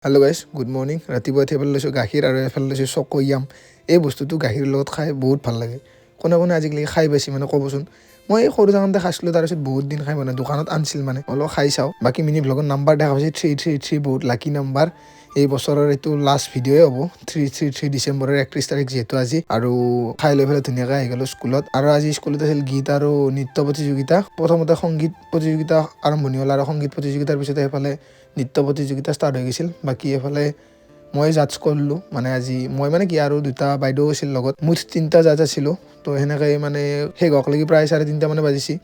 Hello' guys, good morning. ৰাতিপুৱা উঠি এফালে লৈছোঁ গাখীৰ আৰু এফালে লৈছোঁ চকৈয়াম। এই বস্তুটো গাখীৰৰ লগত খাই বহুত ভাল লাগে। কোনে কোনে আজিকালি খাই পাইছে মানে ক'বচোন। মই এই সৰু থাকোঁতে খাইছিলোঁ, তাৰপিছত বহুত দিন খাই মানে দোকানত আনিছিল মানে অলপ খাই চাওঁ। বাকী মিনি ব্লগৰ নাম্বাৰ দেখা পাইছে 333 বহুত লাকি নাম্বাৰ। এই বছৰৰ এইটো লাষ্ট ভিডিঅ'ই হ'ব, 333 ডিচেম্বৰৰ 31 তাৰিখ যিহেতু আজি। আৰু খাই লৈ পেলাই ধুনীয়াকৈ আহি গ'লোঁ স্কুলত। আৰু আজি স্কুলত আছিল গীত আৰু নৃত্য প্ৰতিযোগিতা। প্ৰথমতে সংগীত প্ৰতিযোগিতা আৰম্ভণি হ'ল আৰু সংগীত প্ৰতিযোগিতাৰ পিছতে সেইফালে নৃত্য প্ৰতিযোগিতা ষ্টাৰ্ট হৈ গৈছিল। বাকী এফালে মই জাজ কৰিলোঁ মানে আজি মই মানে কি আৰু দুটা বাইদেউ আছিল লগত, মুঠ 3টা জাজ আছিলোঁ। তো সেনেকৈ মানে শেষ হওক লাগি প্ৰায় 3:30 মানে বাজিছে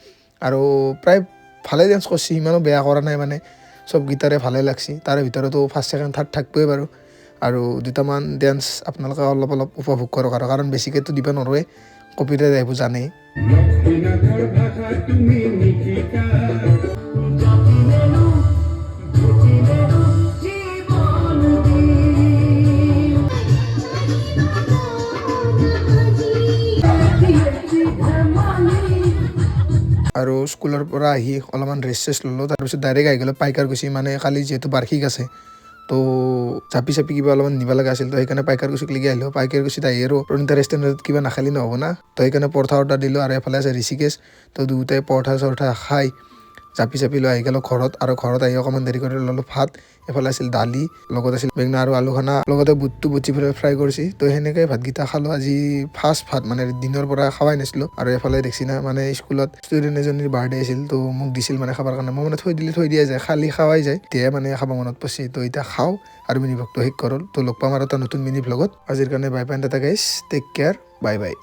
আৰু প্ৰায় ভালে ডেন্স কৰিছে, ইমানো বেয়া কৰা নাই মানে, চব গীতাৰে ভালে লাগছে। তাৰে ভিতৰতো ফাৰ্ষ্ট ছেকেণ্ড থাৰ্ড থাকিবই বাৰু। আৰু দুটামান ডেন্স আপোনালোকে অলপ অলপ উপভোগ কৰক আৰু, কাৰণ বেছিকৈতো দিব নোৱাৰোৱে, কপিৰাইট আহিব জানেই। আৰু স্কুলৰ পৰা আহি অলপমান ৰেষ্ট ল'লোঁ, তাৰপিছত ডাইৰেক্ট আহি গ'লোঁ পাইকাৰকুছি। মানে কালি যিহেতু বাৰ্ষিক আছে, তো জাপি কিবা অলপমান নিব লগা আছিল, তো সেইকাৰণে পাইকাৰকুছিক লেগি আহিলোঁ। পাইকাৰকুছিত আহি আৰু প্ৰণীতা ৰেষ্টুৰেণ্টত কিবা নাখালি নহ'ব না, তো সেইকাৰণে পৰঠা অৰ্ডাৰ দিলোঁ। আৰু এফালে আছে ঋষিকেশ, তো দুয়োটাই পৰঠা চৰঠা খাই জাপি লৈ আহি গ'লোঁ ঘৰত। আৰু ঘৰত আহি অকণমান দেৰি কৰি ল'লোঁ ভাত। এফালে আছিল দালি, লগত আছিল বেঙেনা আৰু আলু খানা, লগতে বুটটো বুটি পেলাই ফ্ৰাই কৰিছে। তো সেনেকৈ ভাতকেইটা খালোঁ। আজি ফাৰ্ষ্ট ভাত মানে দিনৰ পৰা খাৱাই নাছিলোঁ। আৰু এফালে দেখছি না মানে স্কুলত ষ্টুডেণ্ট এজনীৰ বাৰ্থডে আছিল, তো মোক দিছিল মানে খাবৰ কাৰণে। মই মানে থৈ দিয়া যায়, খালি খাৱাই যায়, তেতিয়াহে মানে খাব মনত পৰিছে। তো এতিয়া খাওঁ আৰু মিনি ব্লগটো শেষ কৰোঁ। তো লগ পাম আৰু এটা নতুন মিনি ব্লগত। আজিৰ কাৰণে bye bye ta-ta guys, take care, bye বাই।